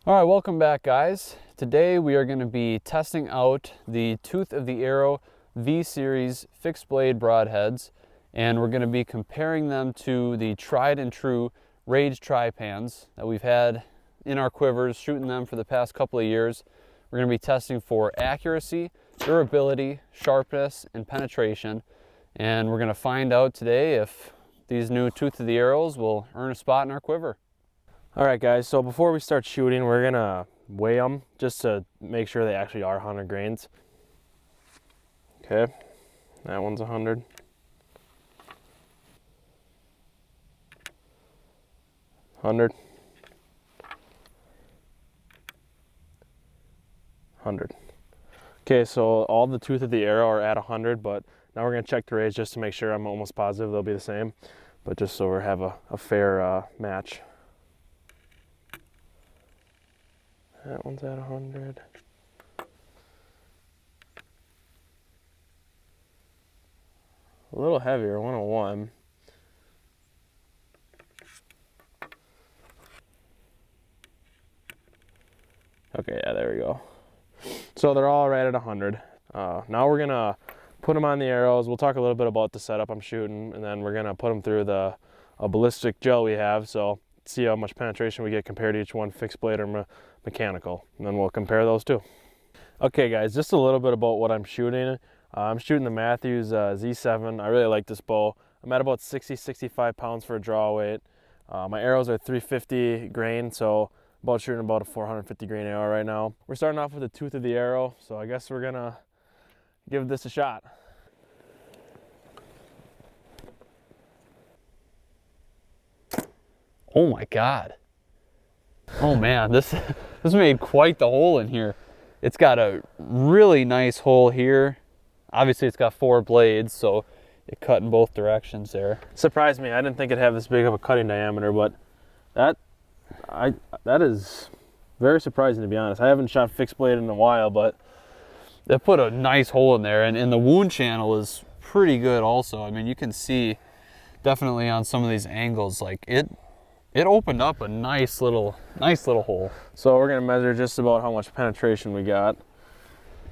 All right, welcome back, guys. Today we are going to be testing out the Tooth of the Arrow V-Series fixed blade broadheads, and we're going to be comparing them to the tried and true Rage Trypans that we've had in our quivers, shooting them for the past couple of years. We're going to be testing for accuracy, durability, sharpness, and penetration, and we're going to find out today if these new Tooth of the Arrows will earn a spot in our quiver. All right, guys, so before we start shooting, we're gonna weigh them just to make sure they actually are 100 grains. Okay, that one's 100. 100. 100. Okay, so all the Tooth of the Arrow are at 100, but now we're gonna check the Rage just to make sure. I'm almost positive they'll be the same, but just so we have a fair match. That one's at 100. A little heavier, 101. Okay, yeah, there we go. So they're all right at 100. Now we're gonna put them on the arrows. We'll talk a little bit about the setup I'm shooting, and then we're gonna put them through the ballistic gel we have. So see how much penetration we get compared to each one, fixed blade or mechanical, and then we'll compare those two. Okay, guys, just a little bit about what I'm shooting. I'm shooting the Matthews Z7. I really like this bow. I'm at about 60-65 pounds for a draw weight. My arrows are 350 grain, so about shooting about a 450 grain arrow right now. We're starting off with the Tooth of the Arrow, so I guess we're gonna give this a shot. Oh my God. Oh man, this made quite the hole in here. It's got a really nice hole here. Obviously it's got 4 blades, so it cut in both directions there. Surprised me. I didn't think it'd have this big of a cutting diameter, but that is very surprising, to be honest. I haven't shot fixed blade in a while, but they put a nice hole in there, and the wound channel is pretty good also. I mean, you can see definitely on some of these angles, like it opened up a nice little hole. So we're gonna measure just about how much penetration we got,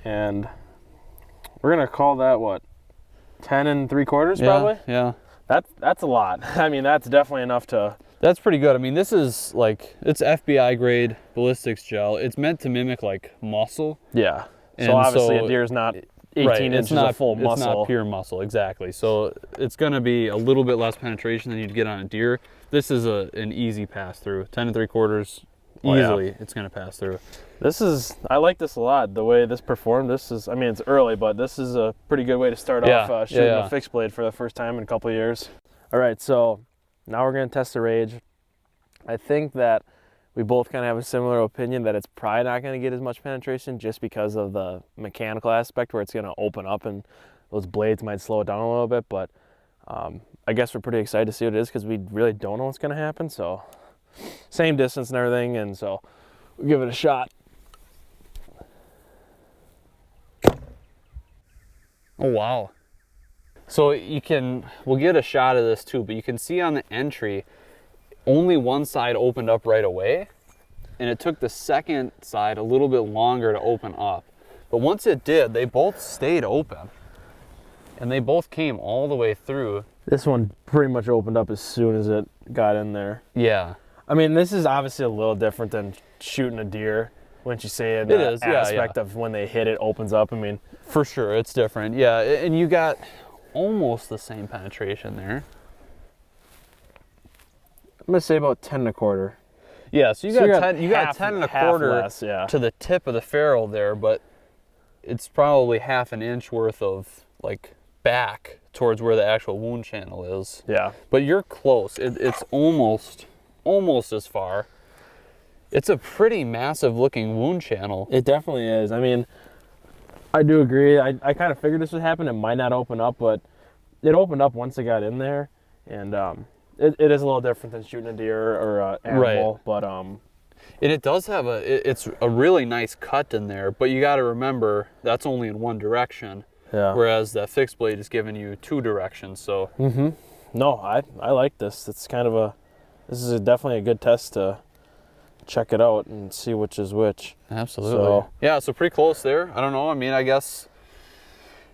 and we're gonna call that what, 10 3/4 probably. Yeah. That's a lot. I mean, that's definitely enough to. That's pretty good. I mean, this is like, it's FBI grade ballistics gel. It's meant to mimic like muscle. Yeah. And so obviously so, a deer's not 18 inches of full muscle. It's not pure muscle, exactly. So it's going to be a little bit less penetration than you'd get on a deer. This is an easy pass through. 10 3/4, easily it's going to pass through. I like this a lot, the way this performed. This is, I mean, it's early, but this is a pretty good way to start off shooting a fixed blade for the first time in a couple of years. All right, so now we're going to test the Rage. I think that we both kind of have a similar opinion that it's probably not going to get as much penetration just because of the mechanical aspect, where it's going to open up and those blades might slow it down a little bit. But I guess we're pretty excited to see what it is, because we really don't know what's going to happen. So same distance and everything, and so we'll give it a shot. Oh wow. So we'll get a shot of this too, but you can see on the entry, only one side opened up right away, and it took the second side a little bit longer to open up. But once it did, they both stayed open, and they both came all the way through. This one pretty much opened up as soon as it got in there. Yeah. I mean, this is obviously a little different than shooting a deer. Wouldn't you say it is? Aspect of when they hit it opens up. I mean, for sure, it's different. Yeah, and you got almost the same penetration there. I'm gonna say about 10 1/4. Yeah, so you got 10 1/4 less, yeah, to the tip of the ferrule there, but it's probably half an inch worth of like back towards where the actual wound channel is. Yeah. But you're close. It's almost as far. It's a pretty massive looking wound channel. It definitely is. I mean, I do agree. I kind of figured this would happen. It might not open up, but it opened up once it got in there, and it is a little different than shooting a deer or an animal, right. But and it does have it's a really nice cut in there, but you got to remember that's only in one direction. Yeah. Whereas that fixed blade is giving you 2 directions. So. No, I like this. It's kind of this is definitely a good test to check it out and see which is which. Absolutely. So, yeah, so pretty close there. I don't know. I mean, I guess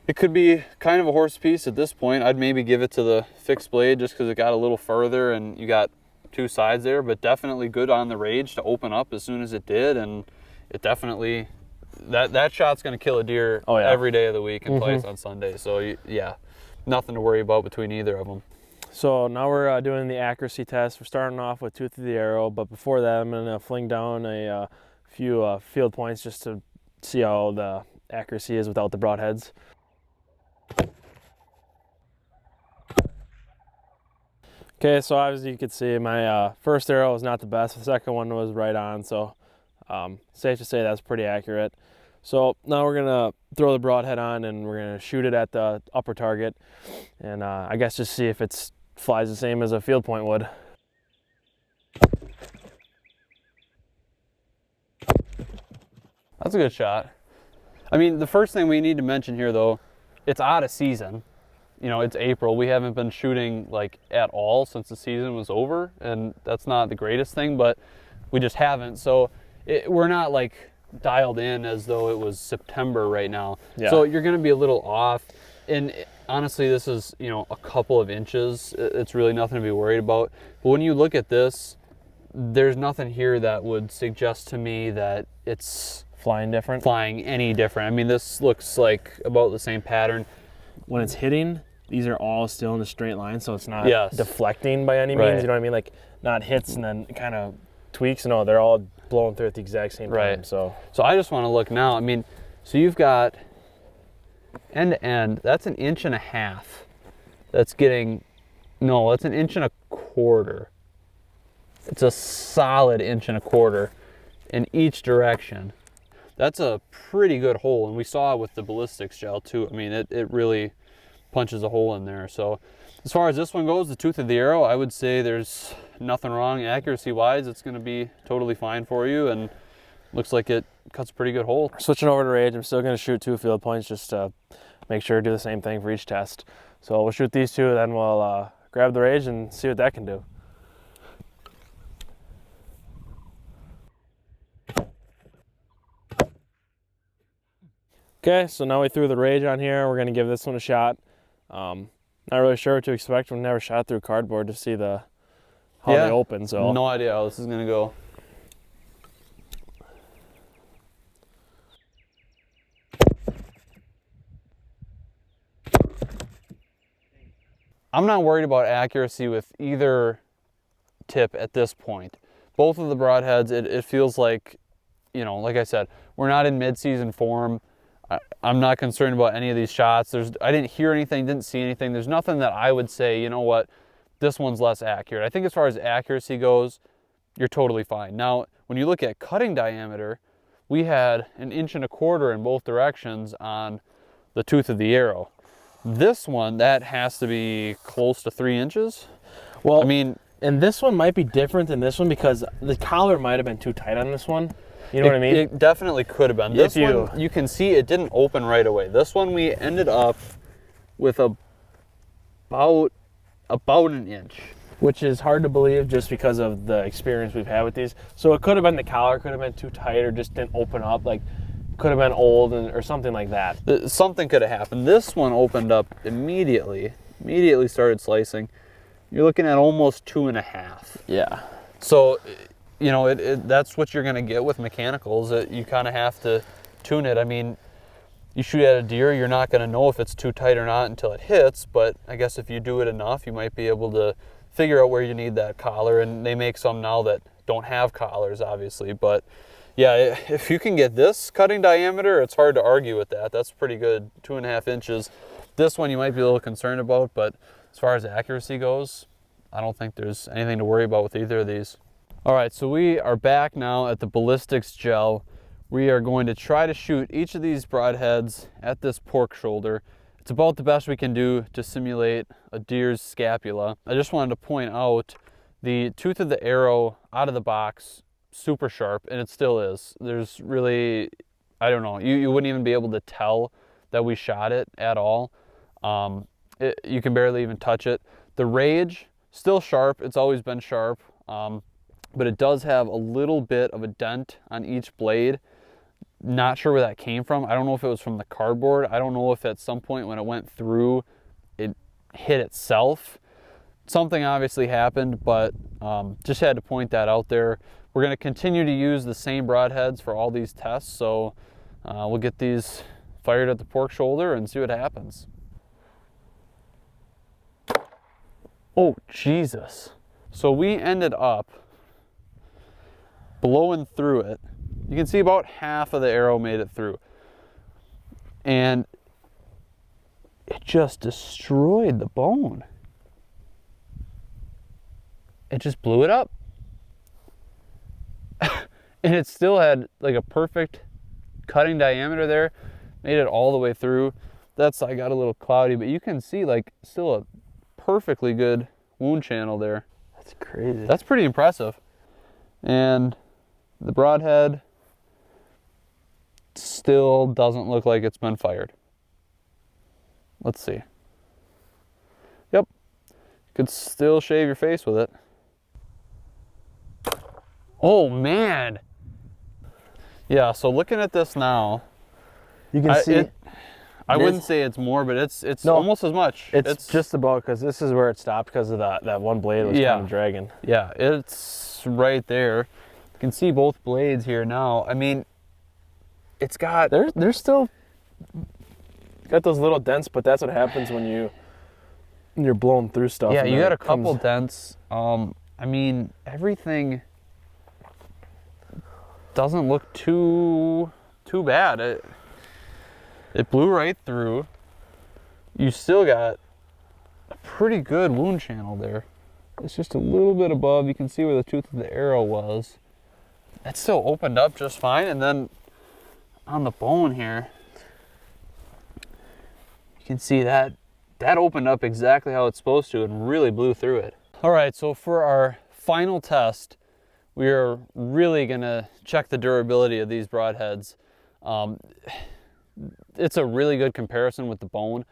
it could be kind of a horse piece at this point. I'd maybe give it to the fixed blade just because it got a little further and you got two sides there, but definitely good on the Rage to open up as soon as it did. And it definitely, that shot's going to kill a deer every day of the week and twice on Sunday. So yeah, nothing to worry about between either of them. So now we're doing the accuracy test. We're starting off with tooth of the arrow, but before that I'm going to fling down a few field points just to see how the accuracy is without the broadheads. Okay, so as you can see, my first arrow was not the best. The second one was right on, so safe to say that's pretty accurate. So now we're gonna throw the broadhead on and we're gonna shoot it at the upper target, and I guess just see if it flies the same as a field point would. That's a good shot. I mean, the first thing we need to mention here, though, it's out of season. You know, it's April. We haven't been shooting like at all since the season was over, and that's not the greatest thing, but we just haven't. So we're not like dialed in as though it was September right now. Yeah. So you're going to be a little off. And honestly, this is, you know, a couple of inches. It's really nothing to be worried about. But when you look at this, there's nothing here that would suggest to me that it's flying any different. I mean, this looks like about the same pattern. When it's hitting, these are all still in a straight line, so it's not deflecting by any means. You know what I mean? Like, not hits and then kind of tweaks. No, they're all blowing through at the exact same time. So I just want to look now. I mean, so you've got end to end, that's 1.5 inches. That's getting, no, that's 1.25 inches. It's a solid 1.25 inches in each direction. That's a pretty good hole, and we saw it with the Ballistics Gel too. I mean, it really punches a hole in there. So as far as this one goes, the tooth of the arrow, I would say there's nothing wrong accuracy wise. It's going to be totally fine for you, and looks like it cuts a pretty good hole. Switching over to Rage, I'm still going to shoot 2 field points just to make sure to do the same thing for each test. So we'll shoot these 2, then we'll grab the Rage and see what that can do. Okay, so now we threw the Rage on here. We're going to give this one a shot. Not really sure what to expect. We've never shot through cardboard to see how they open. So no idea how this is going to go. I'm not worried about accuracy with either tip at this point. Both of the broadheads, it feels like, you know, like I said, we're not in mid-season form. I'm not concerned about any of these shots. I didn't hear anything, didn't see anything. There's nothing that I would say, you know what, this one's less accurate. I think as far as accuracy goes, you're totally fine. Now, when you look at cutting diameter, we had 1.25 inches in both directions on the tooth of the arrow. This one, that has to be close to 3 inches. Well, I mean, and this one might be different than this one because the collar might have been too tight on this one. You know what I mean? It definitely could have been. This one, you can see it didn't open right away. This one we ended up with about 1 inch. Which is hard to believe just because of the experience we've had with these. So it could have been the collar could have been too tight or just didn't open up. Like, could have been old or something like that. Something could have happened. This one opened up immediately started slicing. You're looking at almost 2.5. Yeah. So, you know, that's what you're going to get with mechanicals. You kind of have to tune it. I mean, you shoot at a deer, you're not going to know if it's too tight or not until it hits, but I guess if you do it enough, you might be able to figure out where you need that collar, and they make some now that don't have collars, obviously. But yeah, if you can get this cutting diameter, it's hard to argue with that. That's pretty good, 2.5 inches. This one you might be a little concerned about, but as far as accuracy goes, I don't think there's anything to worry about with either of these. All right, so we are back now at the Ballistics Gel. We are going to try to shoot each of these broadheads at this pork shoulder. It's about the best we can do to simulate a deer's scapula. I just wanted to point out the tooth of the arrow out of the box, super sharp, and it still is. There's really, I don't know, you wouldn't even be able to tell that we shot it at all. You can barely even touch it. The Rage, still sharp. It's always been sharp. but it does have a little bit of a dent on each blade. Not sure where that came from. I don't know if it was from the cardboard. I don't know if at some point when it went through, it hit itself. Something obviously happened, but just had to point that out there. We're going to continue to use the same broadheads for all these tests, so we'll get these fired at the pork shoulder and see what happens. Oh, Jesus. So we ended up blowing through it. You can see about half of the arrow made it through. And it just destroyed the bone. It just blew it up. And it still had like a perfect cutting diameter there. Made it all the way through. That side got a little cloudy, but you can see like still a perfectly good wound channel there. That's crazy. That's pretty impressive. And the broadhead still doesn't look like it's been fired. Let's see. Yep. Could still shave your face with it. Oh man. Yeah, so looking at this now, You can see. I wouldn't say it's more, but it's almost as much. It's just about, because this is where it stopped because of that one blade was kind of dragging. Yeah, it's right there. You can see both blades here now. I mean, it's got... They're still got those little dents, but that's what happens when you're blowing through stuff. Yeah, you got a couple dents. I mean, everything doesn't look too bad. It blew right through. You still got a pretty good wound channel there. It's just a little bit above. You can see where the tooth of the arrow was. It still opened up just fine. And then on the bone here, you can see that opened up exactly how it's supposed to and really blew through it. All right, so for our final test, we are really gonna check the durability of these broadheads. It's a really good comparison with the bone.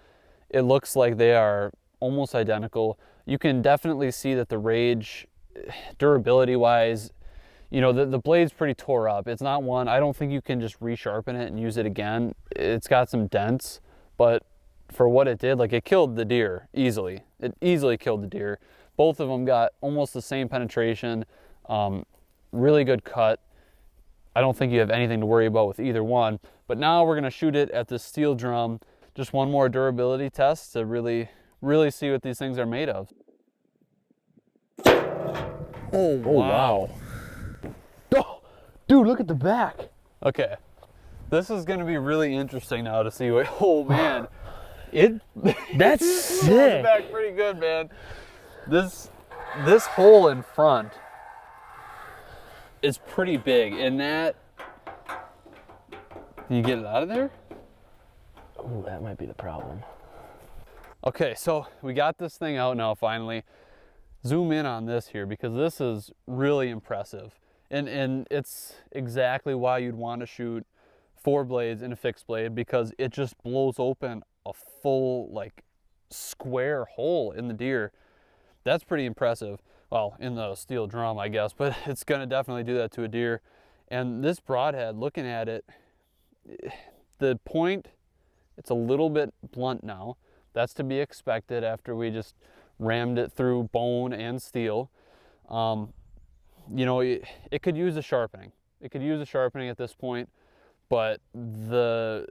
It looks like they are almost identical. You can definitely see that the Rage, durability wise, you know, the blade's pretty tore up. It's not one, I don't think you can just resharpen it and use it again. It's got some dents, but for what it did, like, it killed the deer easily. It easily killed the deer. Both of them got almost the same penetration, really good cut. I don't think you have anything to worry about with either one. But now we're gonna shoot it at this steel drum. Just one more durability test to really see what these things are made of. Oh, wow. Oh, dude, look at the back. Okay, this is gonna be really interesting now to see what, oh man. That's sick. Back pretty good, man. This hole in front is pretty big, and that, can you get it out of there? Oh, that might be the problem. Okay, so we got this thing out now finally. Zoom in on this here because this is really impressive. And it's exactly why you'd want to shoot 4 blades in a fixed blade, because it just blows open a full, like, square hole in the deer. That's pretty impressive. Well, in the steel drum, I guess, but it's gonna definitely do that to a deer. And this broadhead, looking at it, the point, it's a little bit blunt now. That's to be expected after we just rammed it through bone and steel. You know, it could use a sharpening. It could use a sharpening at this point, but the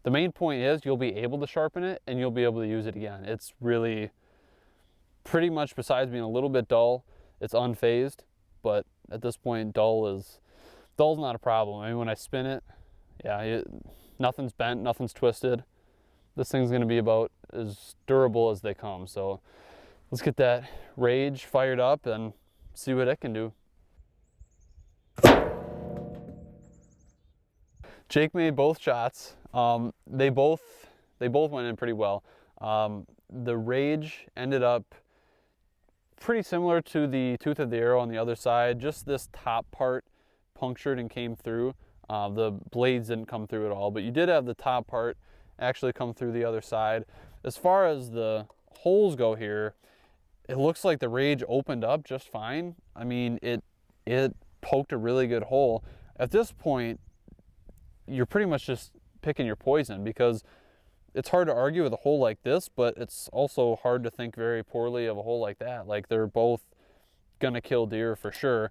main point is you'll be able to sharpen it and you'll be able to use it again. It's really pretty much, besides being a little bit dull, it's unfazed, but at this point dull's not a problem. I mean, when I spin it, yeah, nothing's bent, nothing's twisted. This thing's gonna be about as durable as they come. So let's get that Rage fired up and see what it can do. Jake made both shots. They both went in pretty well. The Rage ended up pretty similar to the tooth of the arrow on the other side. Just this top part punctured and came through. The blades didn't come through at all, but you did have the top part actually come through the other side. As far as the holes go here, it looks like the Rage opened up just fine. I mean, it it poked a really good hole. At this point, you're pretty much just picking your poison, because it's hard to argue with a hole like this, but it's also hard to think very poorly of a hole like that. Like, they're both gonna kill deer for sure.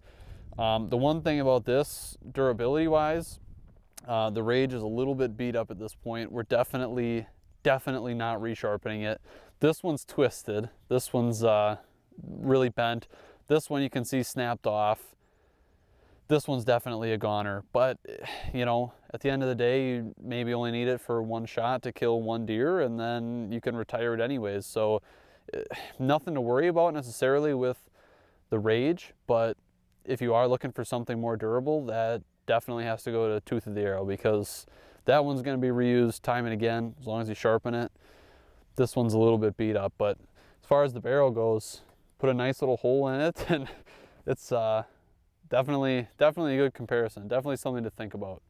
The one thing about this, durability wise, the Rage is a little bit beat up at this point. We're definitely not resharpening it. This one's twisted. This one's really bent. This one you can see snapped off. This one's definitely a goner, but you know, at the end of the day, you maybe only need it for one shot to kill one deer, and then you can retire it anyways. So nothing to worry about necessarily with the Rage, but if you are looking for something more durable, that definitely has to go to Tooth of the Arrow, because that one's going to be reused time and again as long as you sharpen it. This one's a little bit beat up, but as far as the barrel goes, put a nice little hole in it, and it's definitely a good comparison. Definitely something to think about.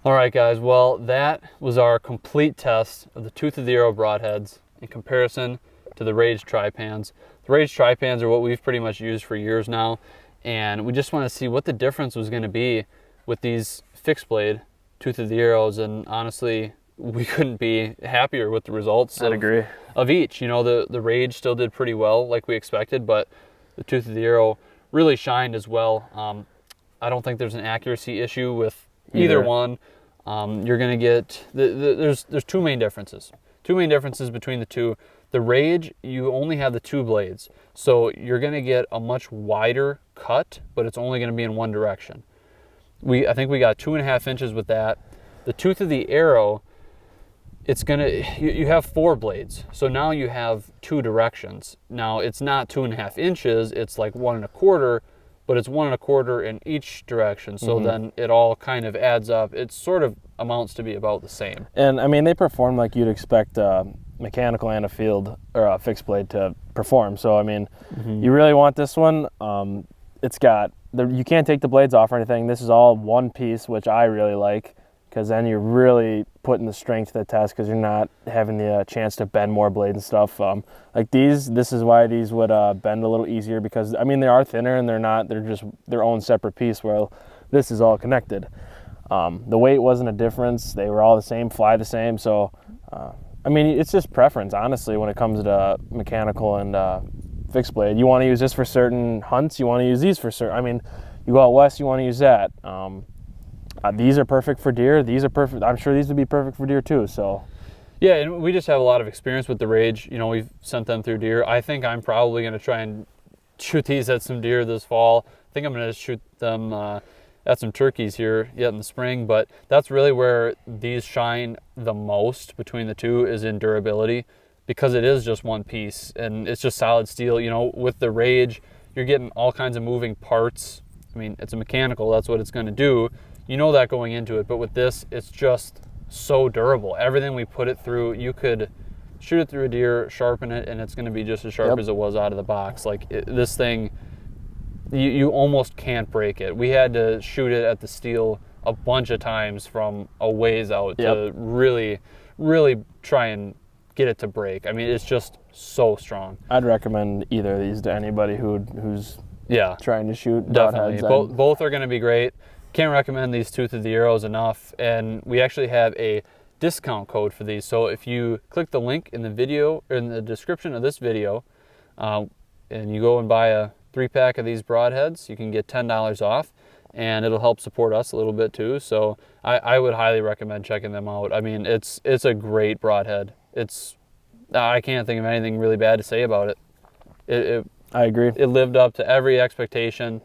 All right, guys. Well, that was our complete test of the Tooth of the Arrow broadheads in comparison to the Rage Trypans. The Rage Trypans are what we've pretty much used for years now, and we just want to see what the difference was going to be with these fixed blade Tooth of the Arrows, and honestly, we couldn't be happier with the results of each. You know, the Rage still did pretty well like we expected, but the Tooth of the Arrow really shined as well. I don't think there's an accuracy issue with either one. You're gonna get there's two main differences. Two main differences between the two. The Rage, you only have the two blades, so you're gonna get a much wider cut, but it's only gonna be in one direction. I think we got 2.5 inches with that. The Tooth of the Arrow, it's gonna, you have 4 blades, so now you have 2 directions. Now it's not 2.5 inches, it's like 1 1/4, but it's 1 1/4 in each direction. So then it all kind of adds up. It sort of amounts to be about the same. And I mean, they perform like you'd expect mechanical and a field or a fixed blade to perform. So I mean, you really want this one. It's got you can't take the blades off or anything. This is all one piece, which I really like, because then you're really putting the strength to the test, because you're not having the chance to bend more blades and stuff. Like this is why these would bend a little easier, because I mean, they are thinner and they're just their own separate piece, where this is all connected. The weight wasn't a difference. They were all the same, fly the same. So I mean, it's just preference, honestly, when it comes to mechanical and fixed blade. You want to use this for certain hunts, you want to use these for certain, I mean, you go out west, you want to use that. These are perfect for deer. These are perfect. I'm sure these would be perfect for deer too. So, yeah, and we just have a lot of experience with the Rage. You know, we've sent them through deer. I think I'm probably going to try and shoot these at some deer this fall. I think I'm going to shoot them at some turkeys here yet in the spring. But that's really where these shine the most between the two, is in durability, because it is just one piece and it's just solid steel. You know, with the Rage, you're getting all kinds of moving parts. I mean, it's a mechanical. That's what it's going to do. You know that going into it, but with this, it's just so durable. Everything we put it through, you could shoot it through a deer, sharpen it, and it's going to be just as sharp as it was out of the box. Like this thing, you almost can't break it. We had to shoot it at the steel a bunch of times from a ways out to really, really try and get it to break. I mean, it's just so strong. I'd recommend either of these to anybody who's trying to shoot definitely. broadheads. Both are going to be great. Can't recommend these Tooth of the Arrows enough, and we actually have a discount code for these. So if you click the link in the video, or in the description of this video, and you go and buy a 3-pack of these broadheads, you can get $10 off, and it'll help support us a little bit too. So I would highly recommend checking them out. I mean, it's a great broadhead. I can't think of anything really bad to say about it. I agree. It lived up to every expectation.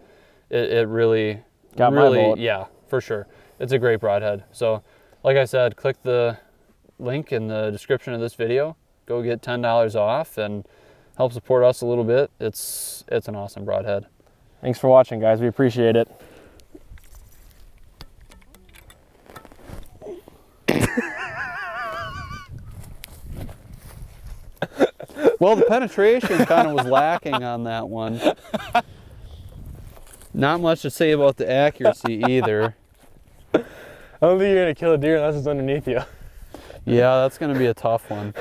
It really got my vote. Yeah, for sure. It's a great broadhead. So, like I said, click the link in the description of this video. Go get $10 off and help support us a little bit. It's an awesome broadhead. Thanks for watching, guys. We appreciate it. Well, the penetration kind of was lacking on that one. Not much to say about the accuracy either. I don't think you're going to kill a deer unless it's underneath you. Yeah, that's going to be a tough one.